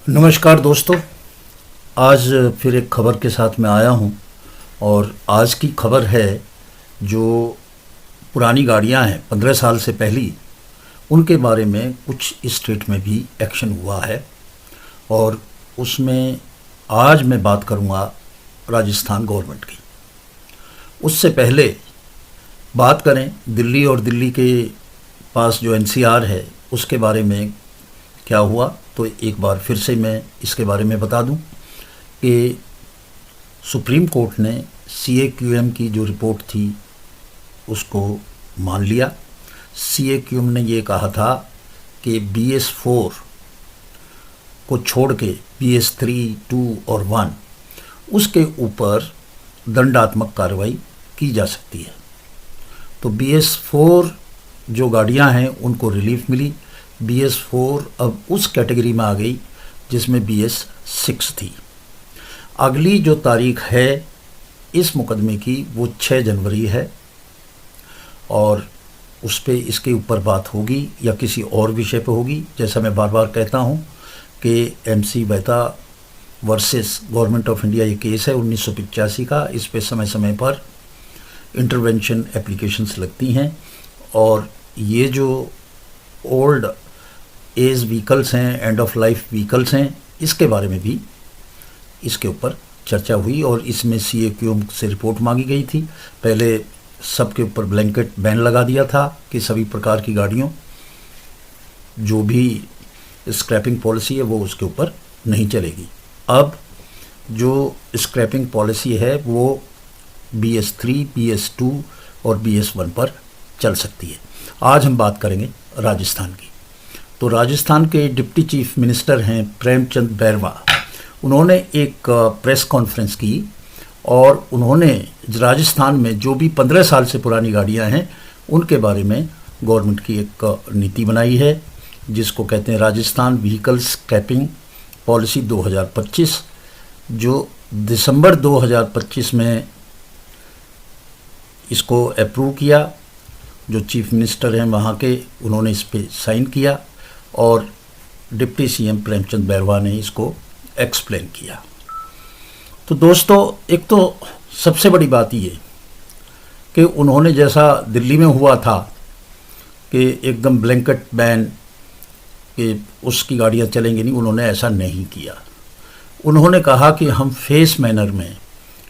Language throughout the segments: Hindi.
नमस्कार दोस्तों। आज फिर एक खबर के साथ मैं आया हूं और आज की खबर है जो पुरानी गाड़ियां हैं 15 साल से पहली, उनके बारे में कुछ स्टेट में भी एक्शन हुआ है और उसमें आज मैं बात करूंगा राजस्थान गवर्नमेंट की। उससे पहले बात करें दिल्ली और दिल्ली के पास जो एनसीआर है उसके बारे में क्या हुआ, तो एक बार फिर से मैं इसके बारे में बता दूं कि सुप्रीम कोर्ट ने CAQM की जो रिपोर्ट थी उसको मान लिया। CAQM ने ये कहा था कि BS4 को छोड़ के BS3, 2 और 1 उसके ऊपर दंडात्मक कार्रवाई की जा सकती है। तो BS4 जो गाड़ियां हैं उनको रिलीफ मिली। BS4 अब उस कैटेगरी में आ गई जिसमें BS6 थी। अगली जो तारीख है इस मुकदमे की वो 6 जनवरी है और उस पे इसके ऊपर बात होगी या किसी और विषय पे होगी। जैसा मैं बार बार कहता हूँ कि MC Mehta versus government of India ये केस है 1985 का। इस पे समय समय पर इंटरवेंशन एप्लीकेशंस लगती हैं और ये जो ओल्ड एज व्हीकल्स हैं, एंड ऑफ लाइफ व्हीकल्स हैं, इसके बारे में भी इसके ऊपर चर्चा हुई और इसमें CAQM से रिपोर्ट मांगी गई थी। पहले सबके ऊपर ब्लैंकेट बैन लगा दिया था कि सभी प्रकार की गाड़ियों जो भी स्क्रैपिंग पॉलिसी है वो उसके ऊपर नहीं चलेगी। अब जो स्क्रैपिंग पॉलिसी है वो BS3, BS2 और BS1 पर चल सकती है। आज हम बात करेंगे राजस्थान की। तो राजस्थान के डिप्टी चीफ मिनिस्टर हैं प्रेमचंद बैरवा। उन्होंने एक प्रेस कॉन्फ्रेंस की और उन्होंने राजस्थान में जो भी 15 साल से पुरानी गाड़ियां हैं उनके बारे में गवर्नमेंट की एक नीति बनाई है जिसको कहते हैं राजस्थान व्हीकल स्क्रैपिंग पॉलिसी 2025, जो दिसंबर 2025 में इसको अप्रूव किया। जो चीफ मिनिस्टर हैं वहाँ के, उन्होंने इस पे साइन किया और डिप्टी CM प्रेमचंद बैरवा ने इसको एक्सप्लेन किया। तो दोस्तों, एक तो सबसे बड़ी बात ये कि उन्होंने जैसा दिल्ली में हुआ था कि एकदम ब्लैंकेट बैन कि उसकी गाड़ियाँ चलेंगी नहीं, उन्होंने ऐसा नहीं किया। उन्होंने कहा कि हम फेस मैनर में,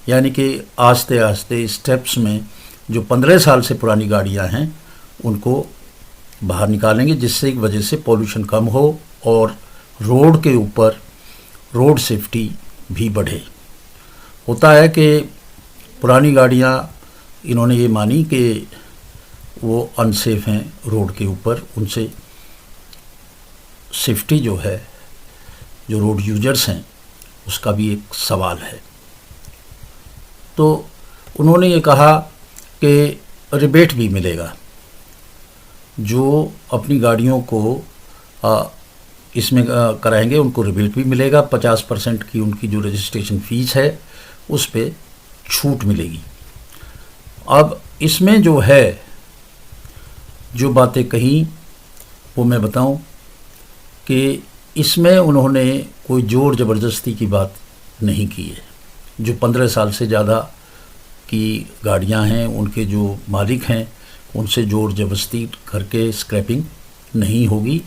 यानी कि आस्ते आस्ते स्टेप्स में जो 15 साल से पुरानी गाड़ियां हैं उनको बाहर निकालेंगे जिससे एक वजह से पॉल्यूशन कम हो और रोड के ऊपर रोड सेफ्टी भी बढ़े। होता है कि पुरानी गाड़ियां इन्होंने ये मानी कि वो अनसेफ हैं रोड के ऊपर, उनसे सेफ्टी जो है जो रोड यूजर्स हैं उसका भी एक सवाल है। तो उन्होंने ये कहा कि रिबेट भी मिलेगा, जो अपनी गाड़ियों को इसमें कराएंगे उनको रिबेट भी मिलेगा। 50% की उनकी जो रजिस्ट्रेशन फ़ीस है उस पे छूट मिलेगी। अब इसमें जो है जो बातें कहीं वो मैं बताऊं कि इसमें उन्होंने कोई ज़ोर ज़बरदस्ती की बात नहीं की है। जो 15 साल से ज़्यादा की गाड़ियां हैं उनके जो मालिक हैं उनसे ज़ोर ज़बरदस्ती करके स्क्रैपिंग नहीं होगी।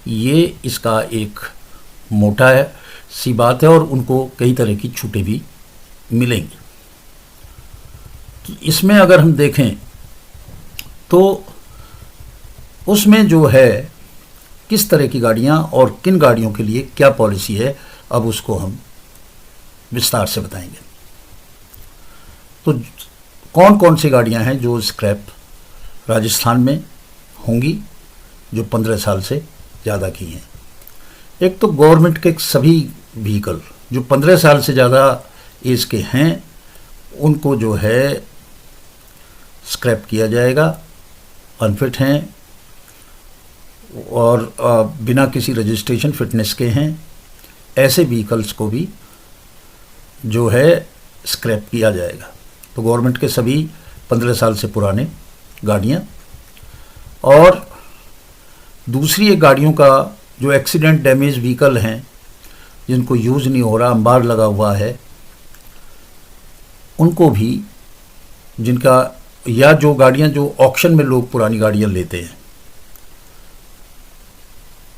ये इसका एक मोटा सी बात है और उनको कई तरह की छूटें भी मिलेंगी। तो इसमें अगर हम देखें तो उसमें जो है किस तरह की गाड़ियां और किन गाड़ियों के लिए क्या पॉलिसी है, अब उसको हम विस्तार से बताएंगे। तो कौन कौन सी गाड़ियां हैं जो स्क्रैप राजस्थान में होंगी जो 15 साल से ज़्यादा की हैं। एक तो गवर्नमेंट के सभी व्हीकल जो 15 साल से ज़्यादा एज के हैं उनको जो है स्क्रैप किया जाएगा। अनफिट हैं और बिना किसी रजिस्ट्रेशन फिटनेस के हैं, ऐसे व्हीकल्स को भी जो है स्क्रैप किया जाएगा। तो गवर्नमेंट के सभी 15 साल से पुराने गाड़ियाँ और दूसरी एक गाड़ियों का जो एक्सीडेंट डैमेज व्हीकल हैं जिनको यूज़ नहीं हो रहा, अंबार लगा हुआ है, उनको भी, जिनका, या जो गाड़ियां जो ऑक्शन में लोग पुरानी गाड़ियां लेते हैं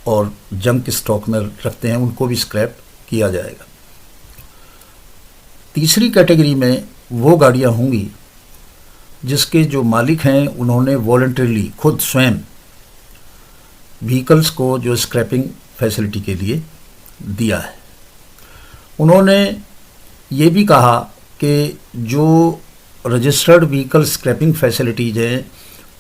और जंक स्टॉक में रखते हैं, उनको भी स्क्रैप किया जाएगा। तीसरी कैटेगरी में वो गाड़ियां होंगी जिसके जो मालिक हैं उन्होंने वॉलंटरीली खुद स्वयं व्हीकल्स को जो स्क्रैपिंग फैसिलिटी के लिए दिया है। उन्होंने ये भी कहा कि जो रजिस्टर्ड व्हीकल स्क्रैपिंग फैसिलिटीज़ हैं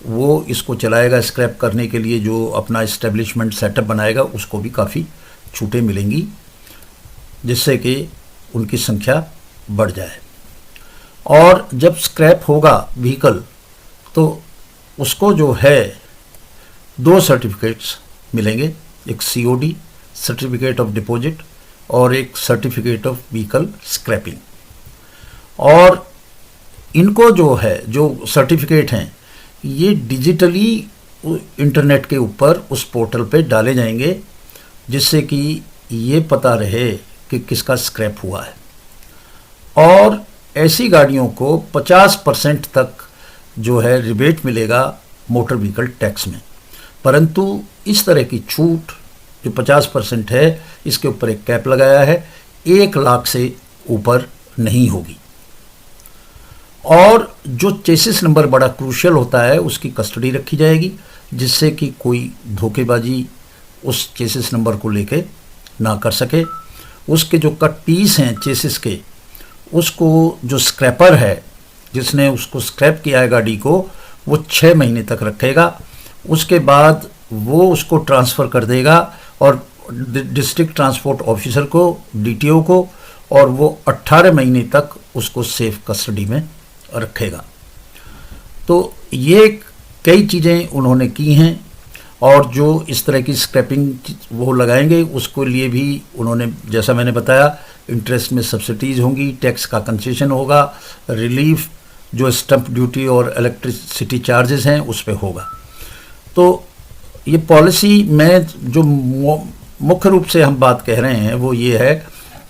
वो इसको चलाएगा, स्क्रैप करने के लिए जो अपना इस्टेब्लिशमेंट सेटअप बनाएगा उसको भी काफ़ी छूटें मिलेंगी, जिससे कि उनकी संख्या बढ़ जाए। और जब स्क्रैप होगा व्हीकल तो उसको जो है 2 सर्टिफिकेट्स मिलेंगे, एक COD सर्टिफिकेट ऑफ डिपॉजिट और एक सर्टिफिकेट ऑफ व्हीकल स्क्रैपिंग। और इनको जो है, जो सर्टिफिकेट हैं, ये डिजिटली इंटरनेट के ऊपर उस पोर्टल पे डाले जाएंगे, जिससे कि ये पता रहे कि किसका स्क्रैप हुआ है। और ऐसी गाड़ियों को 50% तक जो है रिबेट मिलेगा मोटर व्हीकल टैक्स में, परंतु इस तरह की छूट जो 50% है, इसके ऊपर एक कैप लगाया है, 1 लाख से ऊपर नहीं होगी। और जो चेसिस नंबर बड़ा क्रूशियल होता है उसकी कस्टडी रखी जाएगी, जिससे कि कोई धोखेबाजी उस चेसिस नंबर को लेके ना कर सके। उसके जो कट पीस हैं चेसिस के, उसको जो स्क्रैपर है जिसने उसको स्क्रैप किया है गाड़ी को, वो 6 महीने तक रखेगा। उसके बाद वो उसको ट्रांसफ़र कर देगा और डिस्ट्रिक्ट ट्रांसपोर्ट ऑफिसर को, DTO को, और वो 18 महीने तक उसको सेफ कस्टडी में रखेगा। तो ये कई चीज़ें उन्होंने की हैं। और जो इस तरह की स्क्रैपिंग वो लगाएंगे उसको लिए भी उन्होंने, जैसा मैंने बताया, इंटरेस्ट में सब्सिडीज़ होंगी, टैक्स का कंसेशन होगा, रिलीफ जो स्टम्प ड्यूटी और इलेक्ट्रिसिटी चार्जेस हैं उस पे होगा। तो ये पॉलिसी में जो मुख्य रूप से हम बात कह रहे हैं वो ये है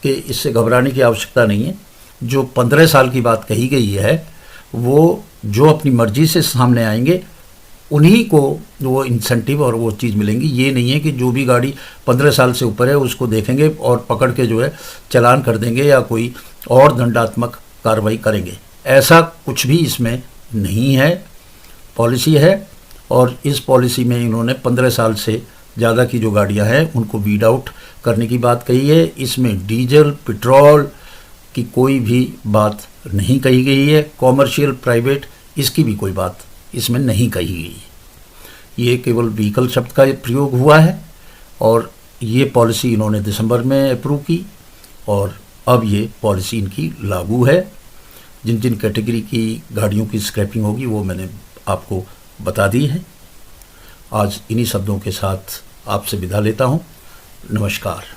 कि इससे घबराने की आवश्यकता नहीं है। जो 15 साल की बात कही गई है वो जो अपनी मर्जी से सामने आएंगे उन्हीं को वो इंसेंटिव और वो चीज़ मिलेंगी। ये नहीं है कि जो भी गाड़ी 15 साल से ऊपर है उसको देखेंगे और पकड़ के जो है चालान कर देंगे या कोई और दंडात्मक कार्रवाई करेंगे। ऐसा कुछ भी इसमें नहीं है, पॉलिसी है। और इस पॉलिसी में इन्होंने 15 साल से ज़्यादा की जो गाड़ियां हैं उनको वीड आउट करने की बात कही है। इसमें डीजल, पेट्रोल की कोई भी बात नहीं कही गई है। कॉमर्शियल, प्राइवेट, इसकी भी कोई बात इसमें नहीं कही गई। ये केवल व्हीकल शब्द का प्रयोग हुआ है और ये पॉलिसी इन्होंने दिसंबर में अप्रूव की और अब ये पॉलिसी इनकी लागू है। जिन जिन कैटेगरी की गाड़ियों की स्क्रैपिंग होगी वो मैंने आपको बता दी है। आज इन्हीं शब्दों के साथ आपसे विदा लेता हूँ। नमस्कार।